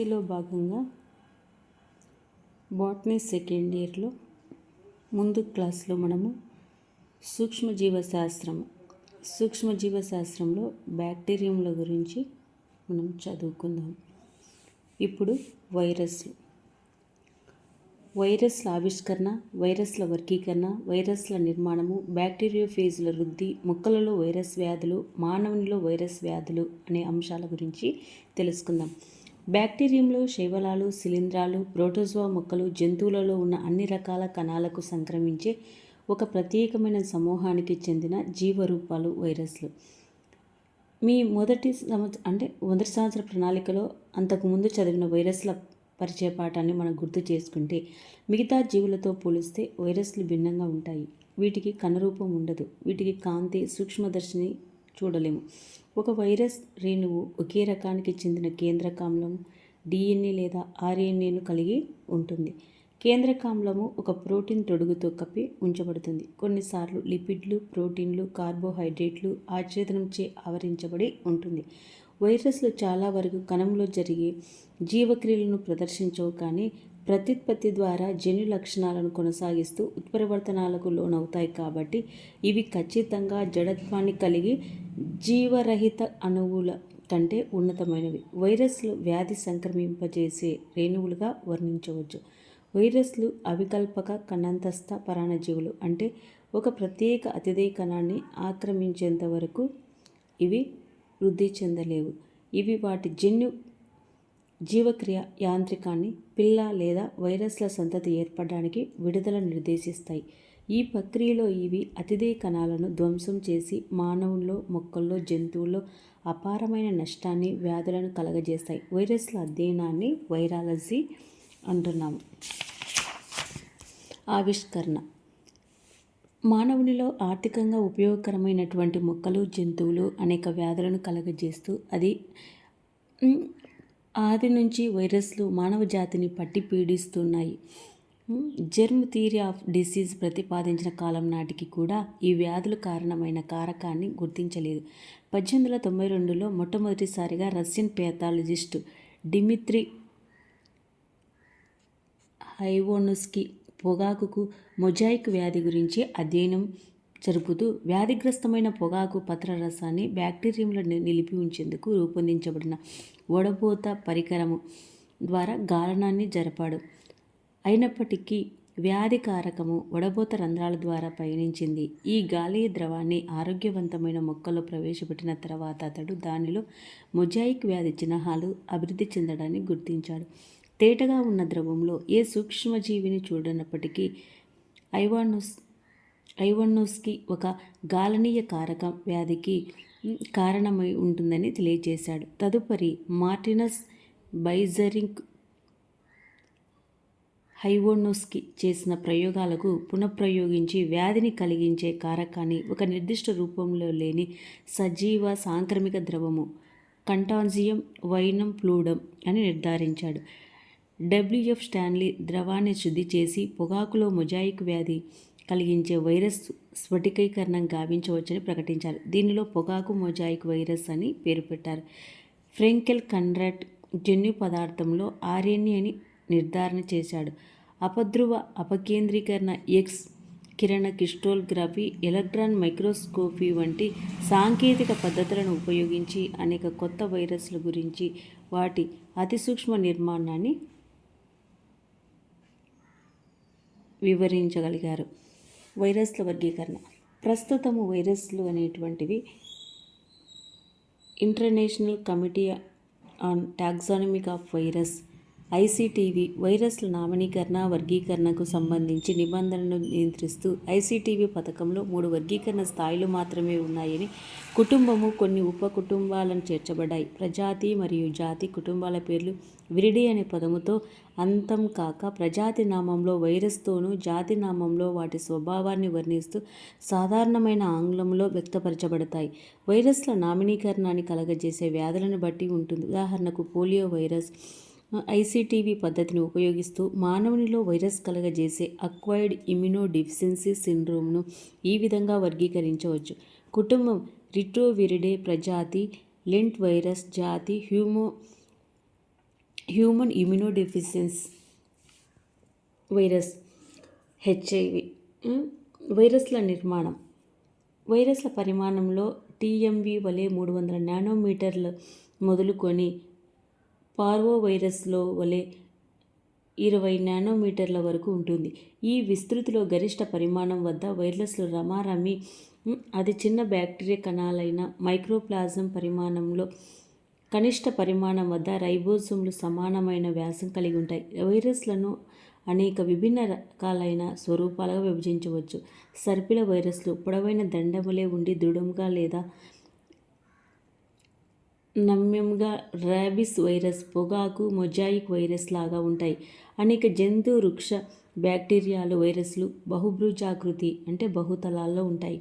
లో భాగంగా botany second ఇయర్లో ముందు క్లాస్లో మనము సూక్ష్మజీవశాస్త్రంలో బ్యాక్టీరియంల గురించి మనం చదువుకుందాం. ఇప్పుడు వైరస్ల ఆవిష్కరణ, వైరస్ల వర్గీకరణ, వైరస్ల నిర్మాణము, బ్యాక్టీరియోఫేజ్ల వృద్ధి, మొక్కలలో వైరస్ వ్యాధులు, మానవునిలో వైరస్ వ్యాధులు అనే అంశాల గురించి తెలుసుకుందాం. బ్యాక్టీరియంలో శైవలాలు, శిలీంధ్రాలు, ప్రోటోజోవా మొక్కలు, జంతువులలో ఉన్న అన్ని రకాల కణాలకు సంక్రమించే ఒక ప్రత్యేకమైన సమూహానికి చెందిన జీవరూపాలు వైరస్లు. మీ మొదటి సంవత్సర ప్రణాళికలో అంతకుముందు చదివిన వైరస్ల పరిచయ పాఠాన్ని మనం గుర్తు చేసుకుంటే, మిగతా జీవులతో పోలిస్తే వైరస్లు భిన్నంగా ఉంటాయి. వీటికి కణరూపం ఉండదు. వీటికి కాంతి, సూక్ష్మదర్శిని చూడలేము. ఒక వైరస్ రేణువు ఒకే రకానికి చెందిన కేంద్రకామ్లం, DNA లేదా RNAను కలిగి ఉంటుంది. కేంద్రకామ్లము ఒక ప్రోటీన్ తొడుగుతో కప్పి ఉంచబడుతుంది. కొన్నిసార్లు లిపిడ్లు, ప్రోటీన్లు, కార్బోహైడ్రేట్లు ఆచ్ఛేదనంచే ఆవరించబడి ఉంటుంది. వైరస్లు చాలా వరకు కణంలో జరిగే జీవక్రియలను ప్రదర్శించవు, కానీ ప్రత్యుత్పత్తి ద్వారా జన్యు లక్షణాలను కొనసాగిస్తూ ఉత్పరివర్తనాలకు లోనవుతాయి. కాబట్టి ఇవి ఖచ్చితంగా జడత్వాన్ని కలిగి జీవరహిత అణువుల కంటే ఉన్నతమైనవి. వైరస్లు వ్యాధి సంక్రమింపజేసే రేణువులుగా వర్ణించవచ్చు. వైరస్లు అవికల్పక కణాంతస్థ పరాన్నజీవులు, అంటే ఒక ప్రత్యేక అతిథేయ కణాన్ని ఆక్రమించేంత వరకు ఇవి వృద్ధి చెందలేవు. ఇవి వాటి జన్యు జీవక్రియ యాంత్రికాన్ని పిల్ల లేదా వైరస్ల సంతతి ఏర్పడడానికి విడుదల నిర్దేశిస్తాయి. ఈ ప్రక్రియలో ఇవి అతిథేయ కణాలను ధ్వంసం చేసి మానవుల్లో, మొక్కల్లో, జంతువుల్లో అపారమైన నష్టాన్ని, వ్యాధులను కలగజేస్తాయి. వైరస్ల అధ్యయనాన్ని వైరాలజీ అంటున్నాము. ఆవిష్కరణ. మానవునిలో ఆర్థికంగా ఉపయోగకరమైనటువంటి మొక్కలు, జంతువులు అనేక వ్యాధులను కలగజేస్తూ ఆది నుంచి వైరస్లు మానవ జాతిని పట్టి పీడిస్తున్నాయి. జెర్మ్ థియరీ ఆఫ్ డిసీజ్ ప్రతిపాదించిన కాలం నాటికి కూడా ఈ వ్యాధులు కారణమైన కారకాన్ని గుర్తించలేదు. 1892లో మొట్టమొదటిసారిగా రష్యన్ ప్యాథాలజిస్ట్ డిమిత్రీ హైవోనోవ్స్కీ పొగాకుకు మొజాయిక్ వ్యాధి గురించి అధ్యయనం జరుపుతూ వ్యాధిగ్రస్తమైన పొగాకు పత్ర రసాన్ని బ్యాక్టీరియంలో నిలిపి ఉంచేందుకు రూపొందించబడిన వడబోత పరికరము ద్వారా గాలనాన్ని జరిపాడు. అయినప్పటికీ వ్యాధి కారకము వడబోత రంధ్రాల ద్వారా పయనించింది. ఈ గాలి ద్రవాన్ని ఆరోగ్యవంతమైన మొక్కల్లో ప్రవేశపెట్టిన తర్వాత అతడు దానిలో మొజాయిక్ వ్యాధి చిహ్నాలు అభివృద్ధి చెందడాన్ని గుర్తించాడు. తేటగా ఉన్న ద్రవంలో ఏ సూక్ష్మజీవిని చూడనప్పటికీ ఐవానోవ్స్కీ ఒక గాలనీయ కారకం వ్యాధికి కారణమై ఉంటుందని తెలియజేశాడు. తదుపరి మార్టినస్ బైజరింగ్ హైవోనోవ్స్కీ చేసిన ప్రయోగాలకు పునఃప్రయోగించి వ్యాధిని కలిగించే కారకాన్ని ఒక నిర్దిష్ట రూపంలో లేని సజీవ సాంక్రమిక ద్రవము కంటాజియం వైనం ఫ్లూయిడం అని నిర్ధారించాడు. WF స్టాన్లీ ద్రవాన్ని శుద్ధి చేసి పొగాకులో మొజాయిక్ వ్యాధి కలిగించే వైరస్ స్ఫటికీకరణం గావించవచ్చని ప్రకటించారు. దీనిలో పొగాకు మొజాయిక్ వైరస్ అని పేరు పెట్టారు. ఫ్రెంకెల్ కన్రాడ్ జన్యు పదార్థంలో RNA అని నిర్ధారణ చేశాడు. అపధ్రువ అపకేంద్రీకరణ, ఎక్స్ కిరణ క్రిస్టలోగ్రఫీ, ఎలక్ట్రాన్ మైక్రోస్కోపీ వంటి సాంకేతిక పద్ధతులను ఉపయోగించి అనేక కొత్త వైరస్ల గురించి వాటి అతిసూక్ష్మ నిర్మాణాన్ని వివరించగలిగారు. వైరస్ల వర్గీకరణ. ప్రస్తుతము వైరస్లు అనేటువంటివి international committee on taxonomy of virus ICTV వైరస్ల నామనీకరణ, వర్గీకరణకు సంబంధించి నిబంధనలను నియంత్రిస్తూ ICTV పథకంలో 3 వర్గీకరణ స్థాయిలు మాత్రమే ఉన్నాయని, కుటుంబము, కొన్ని ఉపకుటుంబాలను చేర్చబడ్డాయి. ప్రజాతి మరియు జాతి కుటుంబాల పేర్లు విరిడి అనే పదముతో అంతం కాక ప్రజాతి నామంలో వైరస్తోనూ, జాతి నామంలో వాటి స్వభావాన్ని వర్ణిస్తూ సాధారణమైన ఆంగ్లంలో వ్యక్తపరచబడతాయి. వైరస్ల నామనీకరణాన్ని కలగజేసే వ్యాధులను బట్టి ఉంటుంది. ఉదాహరణకు పోలియో వైరస్ ICTV పద్ధతిని ఉపయోగిస్తూ మానవునిలో వైరస్ కలగజేసే అక్వైర్డ్ ఇమ్యూనో డెఫిషియన్సీ సిండ్రోమ్ను ఈ విధంగా వర్గీకరించవచ్చు. కుటుంబం రిట్రోవిరిడే, ప్రజాతి లెంట్ వైరస్, జాతి హ్యూమన్ ఇమ్యూనోడెఫిషియన్సీ వైరస్ హెచ్ఐవి. వైరస్ల నిర్మాణం. వైరస్ల పరిమాణంలో టీఎంవి వలె 300 నానోమీటర్లు మొదలుకొని పార్వో వైరస్లో వలె 20 నానోమీటర్ల వరకు ఉంటుంది. ఈ విస్తృతిలో గరిష్ట పరిమాణం వద్ద వైరస్లు రమారమి అతి చిన్న బ్యాక్టీరియా కణాలైన మైక్రోప్లాజం పరిమాణంలో కనిష్ట పరిమాణం వద్ద రైబోజోమ్లు సమానమైన వ్యాసం కలిగి ఉంటాయి. వైరస్లను అనేక విభిన్న రకాలైన స్వరూపాలుగా విభజించవచ్చు. సర్పిల వైరస్లు పొడవైన దండములే ఉండి దృఢంగా లేదా నమ్యంగా, ర్యాబిస్ వైరస్ పొగాకు మొజాయిక్ వైరస్ లాగా ఉంటాయి. అనేక జంతు వృక్ష బ్యాక్టీరియాలు వైరస్లు బహుభుజాకృతి అంటే బహుతలాల్లో ఉంటాయి.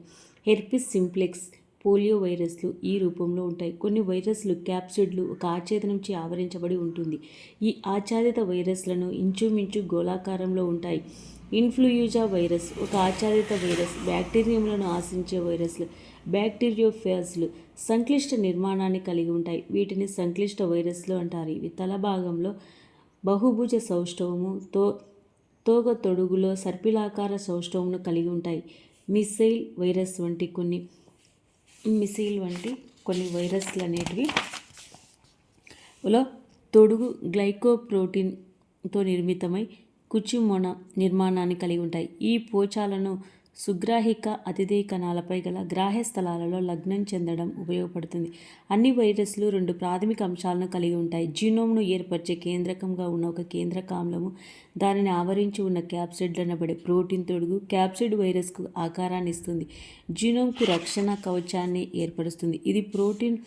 హెర్పిస్ సింప్లెక్స్ పోలియో వైరస్లు ఈ రూపంలో ఉంటాయి. కొన్ని వైరస్లు క్యాప్సిడ్లు ఒక ఆచ్ఛాదనంచే ఆవరించబడి ఉంటుంది. ఈ ఆచ్ఛాదిత వైరస్లను ఇంచుమించు గోళాకారంలో ఉంటాయి. ఇన్ఫ్లుయెంజా వైరస్ ఒక ఆచ్ఛాదిత వైరస్. బ్యాక్టీరియంలను ఆశించే వైరస్లు బ్యాక్టీరియోఫేజ్లు సంక్లిష్ట నిర్మాణాన్ని కలిగి ఉంటాయి. వీటిని సంక్లిష్ట వైరస్లు అంటారు. ఇవి తల భాగంలో బహుభుజ సౌష్ఠవము, తోక తొడుగులో సర్పిలాకార సౌష్ఠవమును కలిగి ఉంటాయి. మిసైల్ వంటి కొన్ని వైరస్లు అనేటివి తొడుగు గ్లైకోప్రోటీన్తో నిర్మితమై కుచిమొన నిర్మాణాన్ని కలిగి ఉంటాయి. ఈ పోచాలను సుగ్రాహిక అతిథేయ కణాలపై గల గ్రాహ్య స్థలాలలో లగ్నం చెందడం ఉపయోగపడుతుంది. అన్ని వైరస్లు 2 ప్రాథమిక అంశాలను కలిగి ఉంటాయి. జీనోమ్ను ఏర్పరిచే కేంద్రకంగా ఉన్న ఒక కేంద్రకామ్లము, దానిని ఆవరించి ఉన్న క్యాప్సిడ్ అనబడే ప్రోటీన్ తొడుగు. క్యాప్సిడ్ వైరస్కు ఆకారాన్ని ఇస్తుంది, జీనోమ్కు రక్షణ కవచాన్ని ఏర్పరుస్తుంది. ఇది ప్రోటీన్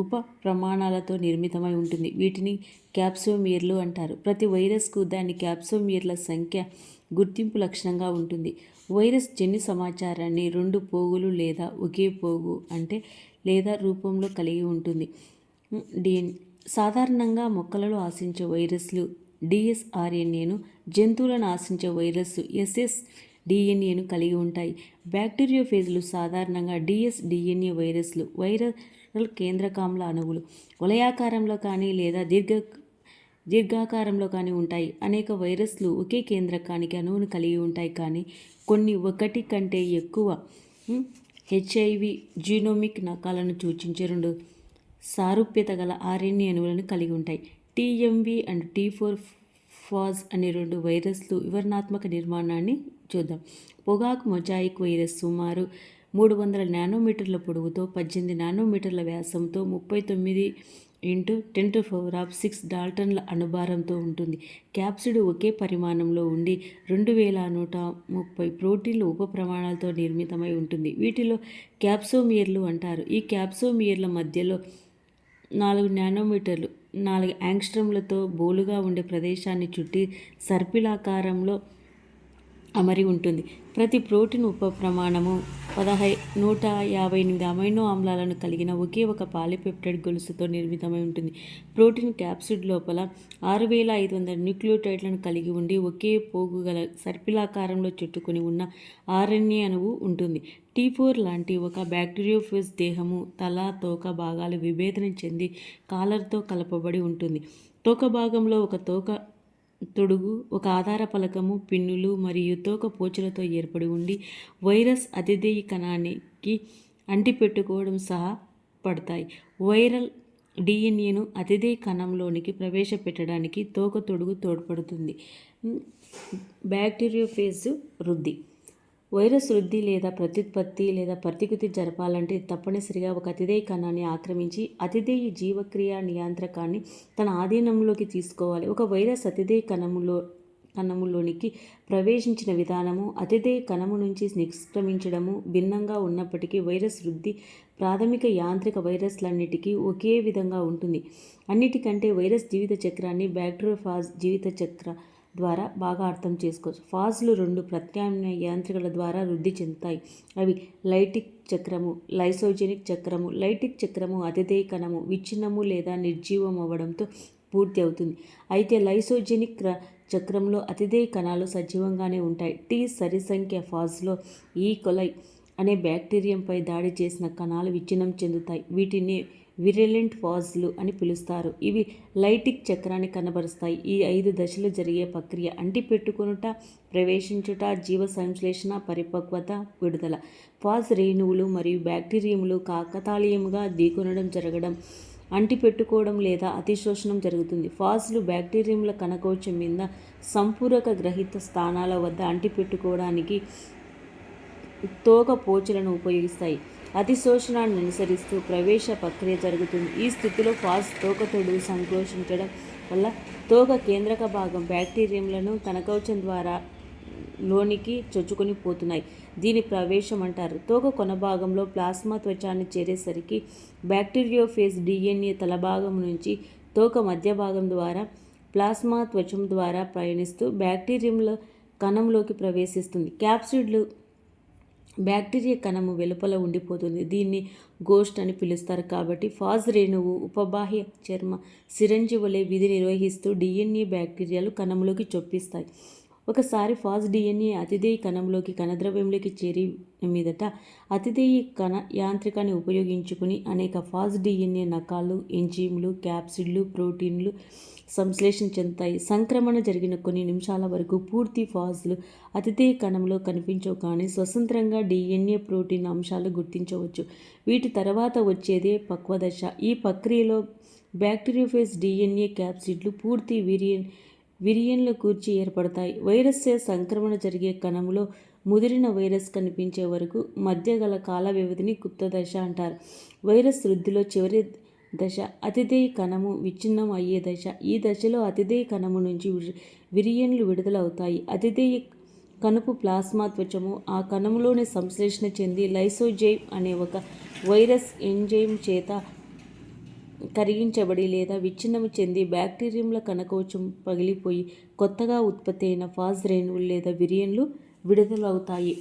ఉప ప్రమాణాలతో నిర్మితమై ఉంటుంది. వీటిని క్యాప్సోమియర్లు అంటారు. ప్రతి వైరస్కు దాని క్యాప్సోమియర్ల సంఖ్య గుర్తింపు లక్షణంగా ఉంటుంది. వైరస్ జన్యు సమాచారాన్ని 2 పోగులు లేదా ఒకే పోగు లేదా రూపంలో కలిగి ఉంటుంది. సాధారణంగా మొక్కలలో ఆశించే వైరస్లు డిఎస్ఆర్ఎన్ఏను, జంతువులను ఆశించే వైరస్సు ఎస్ఎస్డిఎన్ఏను కలిగి ఉంటాయి. బ్యాక్టీరియోఫేజ్లు సాధారణంగా డిఎస్డిఎన్ఏ వైరస్లు. వైరల్ కేంద్రకామ్ల అణువులు వలయాకారంలో కానీ లేదా దీర్ఘాకారంలో కానీ ఉంటాయి. అనేక వైరస్లు ఒకే కేంద్రకానికి అణువును కలిగి ఉంటాయి, కానీ కొన్ని ఒకటి కంటే ఎక్కువ హెచ్ఐవి జీనోమిక్ నకాలను సూచించే 2 సారూప్యత గల ఆర్ఎన్ఏ అణువులను కలిగి ఉంటాయి. టీఎంవి అండ్ T4 ఫాజ్ అనే 2 వైరస్లు వివరణాత్మక నిర్మాణాన్ని చూద్దాం. పొగాకు మొజాయిక్ వైరస్ సుమారు 300 నానోమీటర్ల పొడవుతో 18 నానోమీటర్ల వ్యాసంతో 39 × 10⁶ డాల్టన్ల అణుభారంతో ఉంటుంది. క్యాప్సిడ్ ఒకే పరిమాణంలో ఉండి 2130 ప్రోటీన్ల ఉప ప్రమాణాలతో నిర్మితమై ఉంటుంది. వీటిలో క్యాప్సోమియర్లు అంటారు. ఈ క్యాప్సోమియర్ల మధ్యలో 4 నానోమీటర్లు 4 యాంగ్స్ట్రమ్లతో బోలుగా ఉండే ప్రదేశాన్ని చుట్టి సర్పిలాకారంలో అమరి ఉంటుంది. ప్రతి ప్రోటీన్ ఉప ప్రమాణము 158 అమైనో ఆమ్లాలను కలిగిన ఒకే ఒక పాలిపెప్టైడ్ గొలుసుతో నిర్మితమై ఉంటుంది. ప్రోటీన్ క్యాప్సిడ్ లోపల 6500 న్యూక్లియోటైడ్లను కలిగి ఉండి ఒకే పోగు గల సర్పిలాకారంలో చుట్టుకొని ఉన్న ఆర్ఎన్ఏ అణువు ఉంటుంది. T4 లాంటి ఒక బ్యాక్టీరియోఫేజ్ దేహము తల, తోక భాగాలు విభేదనం చెంది కాలర్తో కలపబడి ఉంటుంది. తోక భాగంలో ఒక తోక తొడుగు, ఒక ఆధార ఫలకము, పిన్నులు మరియు తోక పోచలతో ఏర్పడి ఉండి వైరస్ అతిథేయ కణానికి అంటిపెట్టుకోవడం సహాయపడతాయి. వైరల్ డిఎన్ఏను అతిథేయ కణంలోనికి ప్రవేశపెట్టడానికి తోక తొడుగు తోడ్పడుతుంది. బ్యాక్టీరియోఫేజ్ వృద్ధి. వైరస్ వృద్ధి లేదా ప్రత్యుత్పత్తి లేదా ప్రతికృతి జరపాలంటే తప్పనిసరిగా ఒక అతిథేయ కణాన్ని ఆక్రమించి అతిథేయ జీవక్రియ నియంత్రకాన్ని తన ఆధీనంలోకి తీసుకోవాలి. ఒక వైరస్ అతిథేయ కణములోనికి ప్రవేశించిన విధానము అతిథేయ కణము నుంచి నిష్క్రమించడము భిన్నంగా ఉన్నప్పటికీ వైరస్ వృద్ధి ప్రాథమిక యాంత్రిక వైరస్లన్నిటికీ ఒకే విధంగా ఉంటుంది. అన్నిటికంటే వైరస్ జీవిత చక్రాన్ని బ్యాక్టీరియోఫాజ్ జీవిత చక్ర ద్వారా బాగా అర్థం చేసుకోవచ్చు. ఫాజ్లు 2 ప్రత్యామ్నాయ యాంత్రికల ద్వారా వృద్ధి చెందుతాయి. అవి లైటిక్ చక్రము, లైసోజెనిక్ చక్రము. లైటిక్ చక్రము అతిథేయ కణము విచ్ఛిన్నము లేదా నిర్జీవం అవ్వడంతో పూర్తి అవుతుంది. అయితే లైసోజెనిక్ చక్రంలో అతిథేయ కణాలు సజీవంగానే ఉంటాయి. టీ సరిసంఖ్య ఫాజ్లో ఈ కొలై అనే బ్యాక్టీరియంపై దాడి చేసిన కణాలు విచ్ఛిన్నం చెందుతాయి. వీటిని విరెలెంట్ ఫాజ్లు అని పిలుస్తారు. ఇవి లైటిక్ చక్రాన్ని కనబరుస్తాయి. ఈ 5 దశలు జరిగే ప్రక్రియ అంటిపెట్టుకొనుట, ప్రవేశించుట, జీవ సంశ్లేషణ, పరిపక్వత, విడుదల. ఫాజ్ రేణువులు మరియు బ్యాక్టీరియములు కాకతాళీయముగా ఢీకొనడం జరగడం, అంటిపెట్టుకోవడం లేదా అతిశోషణం జరుగుతుంది. ఫాజ్లు బ్యాక్టీరియంల కణకవచం మీద సంపూరక గ్రహీత స్థానాల వద్ద అంటిపెట్టుకోవడానికి తోక పోచలను ఉపయోగిస్తాయి. అతిశోషణాన్ని అనుసరిస్తూ ప్రవేశ ప్రక్రియ జరుగుతుంది. ఈ స్థితిలో ఫాజ్ తోకతోడు సంకోచించడం వల్ల తోక కేంద్రక భాగం బ్యాక్టీరియంలను కణకవచం ద్వారా లోనికి చొచ్చుకొని పోతున్నాయి. దీని ప్రవేశం అంటారు. తోక కొన భాగంలో ప్లాస్మా త్వచాన్ని చేరేసరికి బ్యాక్టీరియోఫేజ్ DNA తలభాగం నుంచి తోక మధ్య భాగం ద్వారా ప్లాస్మా త్వచం ద్వారా ప్రయాణిస్తూ బ్యాక్టీరియంల కణంలోకి ప్రవేశిస్తుంది. క్యాప్సిడ్లు బ్యాక్టీరియా కణము వెలుపల ఉండిపోతుంది. దీన్ని గోస్ట్ అని పిలుస్తారు. కాబట్టి ఫాజ్ రేణువు ఉపబాహ్య చర్మ సిరంజి వలె విధి నిర్వహిస్తూ DNA బ్యాక్టీరియాలు కణంలోకి చొప్పిస్తాయి. ఒకసారి ఫాజ్ DNA అతిదేయ కణంలోకి కణద్రవ్యంలోకి చేరి మీదట అతిదేయ కణ యాంత్రికాన్ని ఉపయోగించుకుని అనేక ఫాజ్ DNA నకాలు, ఎంజైమ్లు, క్యాప్సిడ్లు, ప్రోటీన్లు సంశ్లేషణ చెందుతాయి. సంక్రమణ జరిగిన కొన్ని నిమిషాల వరకు పూర్తి ఫాజ్లు అతిదేయ కణంలో కనిపించవు, కానీ స్వతంత్రంగా DNA ప్రోటీన్ అంశాలు గుర్తించవచ్చు. వీటి తర్వాత వచ్చేదే పక్వదశ. ఈ ప్రక్రియలో బ్యాక్టీరియోఫేజ్ DNA క్యాప్సిడ్లు పూర్తి విరియన్లు కూర్చి ఏర్పడతాయి. వైరస్ సంక్రమణ జరిగే కణంలో ముదిరిన వైరస్ కనిపించే వరకు మధ్య గల కాల వ్యవధిని గుప్తదశ అంటారు. వైరస్ వృద్ధిలో చివరి దశ అతిదేయ కణము విచ్ఛిన్నం అయ్యే దశ. ఈ దశలో అతిదేయ కణము నుంచి విరియన్లు విడుదలవుతాయి. అతిదేయ కణపు ప్లాస్మా త్వచము ఆ కణంలోనే సంశ్లేషణ చెంది లైసోజైమ్ అనే ఒక వైరస్ ఎంజైమ్ చేత కరిగించబడి లేదా విచ్ఛిన్నము చెంది బ్యాక్టీరియంల కణకవచం పగిలిపోయి కొత్తగా ఉత్పత్తి అయిన ఫాజ్ రేణువులు లేదా విరియన్లు విడుదలవుతాయి.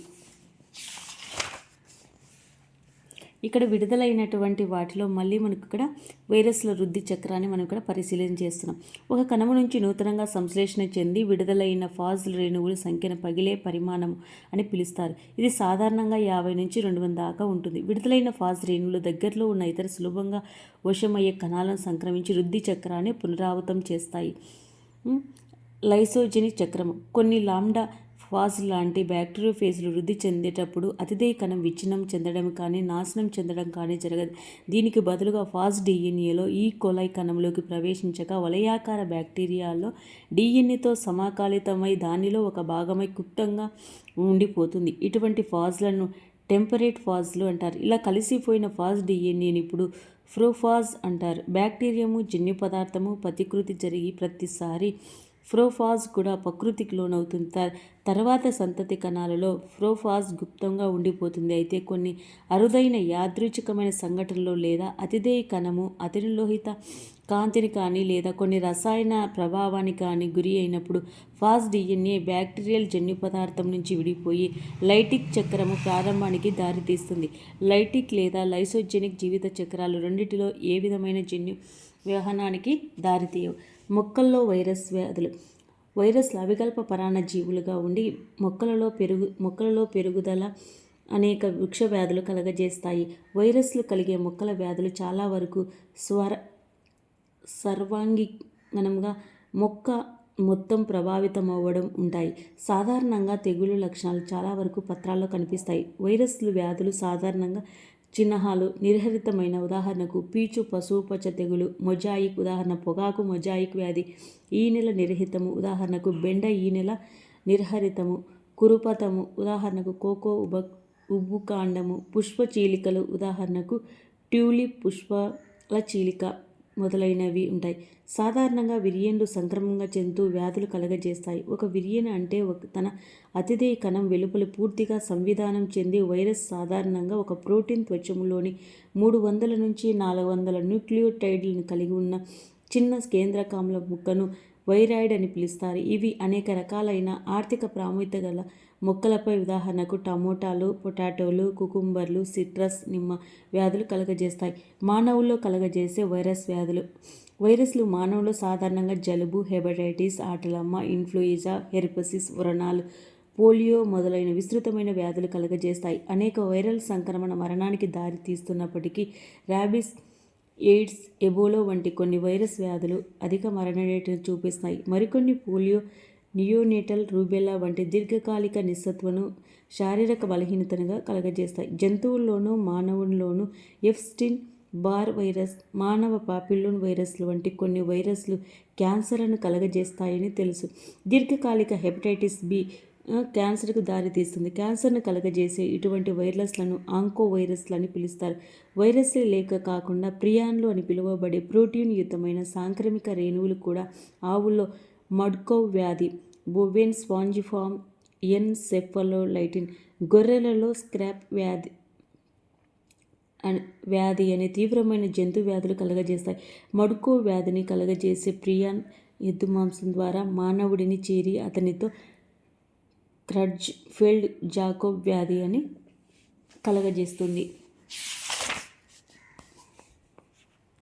ఇక్కడ విడుదలైనటువంటి వాటిలో మళ్ళీ మనకు ఇక్కడ వైరస్ల వృద్ధి చక్రాన్ని మనం ఇక్కడ పరిశీలన చేస్తున్నాం. ఒక కణము నుంచి నూతనంగా సంశ్లేషణ చెంది విడుదలైన ఫాజ్ రేణువుల సంఖ్యను పగిలే పరిమాణం అని పిలుస్తారు. ఇది సాధారణంగా 50 నుంచి 200 దాకా ఉంటుంది. విడుదలైన ఫాజ్ రేణువులు దగ్గరలో ఉన్న ఇతర సులభంగా వశమయ్యే కణాలను సంక్రమించి వృద్ధి చక్రాన్ని పునరావృతం చేస్తాయి. లైసోజెనిక్ చక్రం. కొన్ని లాంబ్డా ఫాజ్ లాంటి బ్యాక్టీరియోఫేజ్లు వృద్ధి చెందేటప్పుడు అతిదేయ కణం విచ్ఛిన్నం చెందడం కానీ నాశనం చెందడం కానీ జరగదు. దీనికి బదులుగా ఫాజ్ DNAలో ఈ కొలై కణంలోకి ప్రవేశించగా వలయాకార బ్యాక్టీరియాలో DNAతో సమాకాలితమై దానిలో ఒక భాగమై గుప్తంగా ఉండిపోతుంది. ఇటువంటి ఫాజ్లను టెంపరేట్ ఫాజ్లు అంటారు. ఇలా కలిసిపోయిన ఫాజ్ DNAని ఇప్పుడు ప్రోఫాజ్ అంటారు. బ్యాక్టీరియము జన్యు పదార్థము ప్రతికృతి జరిగి ప్రతిసారి ప్రోఫాజ్ కూడా ప్రకృతికి లోనవుతుంది. తర్వాత సంతతి కణాలలో ప్రోఫాజ్ గుప్తంగా ఉండిపోతుంది. అయితే కొన్ని అరుదైన యాదృచ్ఛికమైన సంఘటనలో లేదా అతిదేయ కణము అతిలోహిత కాంతిని కానీ లేదా కొన్ని రసాయన ప్రభావానికి కానీ గురి అయినప్పుడు ఫాజ్ DNA బ్యాక్టీరియల్ జన్యు పదార్థం నుంచి విడిపోయి లైటిక్ చక్రము ప్రారంభానికి దారితీస్తుంది. లైటిక్ లేదా లైసోజెనిక్ జీవిత చక్రాలు రెండిటిలో ఏ విధమైన జన్యు వ్యవహానానికి దారితీయవు. మొక్కల్లో వైరస్ వ్యాధులు. వైరస్లు అవికల్ప పరాన్నజీవులుగా ఉండి మొక్కలలో పెరుగుదల అనేక వృక్ష వ్యాధులు కలగజేస్తాయి. వైరస్లు కలిగే మొక్కల వ్యాధులు చాలా వరకు సర్వాంగీణంగా మొక్క మొత్తం ప్రభావితమవ్వడం ఉంటాయి. సాధారణంగా తెగులు లక్షణాలు చాలా వరకు పత్రాల్లో కనిపిస్తాయి. వైరస్లు వ్యాధులు సాధారణంగా చిహ్నాలు నిర్హరితమైన, ఉదాహరణకు పీచు పశుపచ్చ తెగులు, మొజాయిక్ ఉదాహరణ పొగాకు మొజాయిక్ వ్యాధి, ఈనెల నిర్హితము ఉదాహరణకు బెండ ఈనెల నిర్హరితము, కురుపతము ఉదాహరణకు కోకో ఉబ్బుకాండము, పుష్ప చీలికలు ఉదాహరణకు ట్యూలిప్ పుష్పాల చీలిక మొదలైనవి ఉంటాయి. సాధారణంగా విరియన్లు సంక్రమంగా చెందుతూ వ్యాధులు కలగజేస్తాయి. ఒక విరియన్ అంటే తన అతిదేయ కణం వెలుపల పూర్తిగా సంవిధానం చెంది వైరస్ సాధారణంగా ఒక ప్రోటీన్ త్వచములోని 300 నుంచి 400 న్యూక్లియోటైడ్లను కలిగి ఉన్న చిన్న కేంద్రకాంల ముక్కను వైరాయిడ్ అని పిలుస్తారు. ఇవి అనేక రకాలైన ఆర్థిక ప్రాముఖ్యత గల మొక్కలపై ఉదాహరణకు టమోటాలు, పొటాటోలు, కుకుంబర్లు, సిట్రస్, నిమ్మ వ్యాధులు కలగజేస్తాయి. మానవుల్లో కలగజేసే వైరస్ వ్యాధులు. వైరస్లు మానవుల్లో సాధారణంగా జలుబు, హెపటైటిస్, ఆటలమ్మ, ఇన్ఫ్లుయెంజా, హెర్పెసిస్, వ్రణాలు, పోలియో మొదలైన విస్తృతమైన వ్యాధులు కలగజేస్తాయి. అనేక వైరల్ సంక్రమణ మరణానికి దారి తీస్తున్నప్పటికీ ర్యాబిస్, ఎయిడ్స్, ఎబోలా వంటి కొన్ని వైరస్ వ్యాధులు అధిక మరణ రేటును చూపిస్తాయి. మరికొన్ని పోలియో, నియోనేటల్ రూబెల్లా వంటి దీర్ఘకాలిక నిస్సత్వను, శారీరక బలహీనతగా కలుగజేస్తాయి. జంతువుల్లోనూ మానవుల్లోనూ ఎప్స్టీన్ బార్ వైరస్, మానవ పాపిల్లోన్ వైరస్లు వంటి కొన్ని వైరస్లు క్యాన్సర్లను కలుగజేస్తాయని తెలుసు. దీర్ఘకాలిక హెపటైటిస్ బి క్యాన్సర్కు దారితీస్తుంది. క్యాన్సర్ను కలుగజేసే ఇటువంటి వైరస్లను ఆంకో వైరస్లు అని పిలుస్తారు. వైరస్లే లేక కాకుండా ప్రియాన్లు అని పిలువబడే ప్రోటీన్ యుతమైన సాంక్రమిక రేణువులు కూడా ఆవుల్లో మడ్కౌ వ్యాధి, బోవెన్ స్పాంజిఫార్మ్ ఎన్సెఫలోలైటిస్, గొర్రెలలో స్క్రాప్ వ్యాధి అనే తీవ్రమైన జంతు వ్యాధులు కలుగజేస్తాయి. మడ్కో వ్యాధిని కలుగజేసే ప్రియాన్ ఎద్దు మాంసం ద్వారా మానవుడిని చేరి అతనితో క్రడ్జ్ ఫెల్డ్ జాకోబ్ వ్యాధి అని కలుగజేస్తుంది.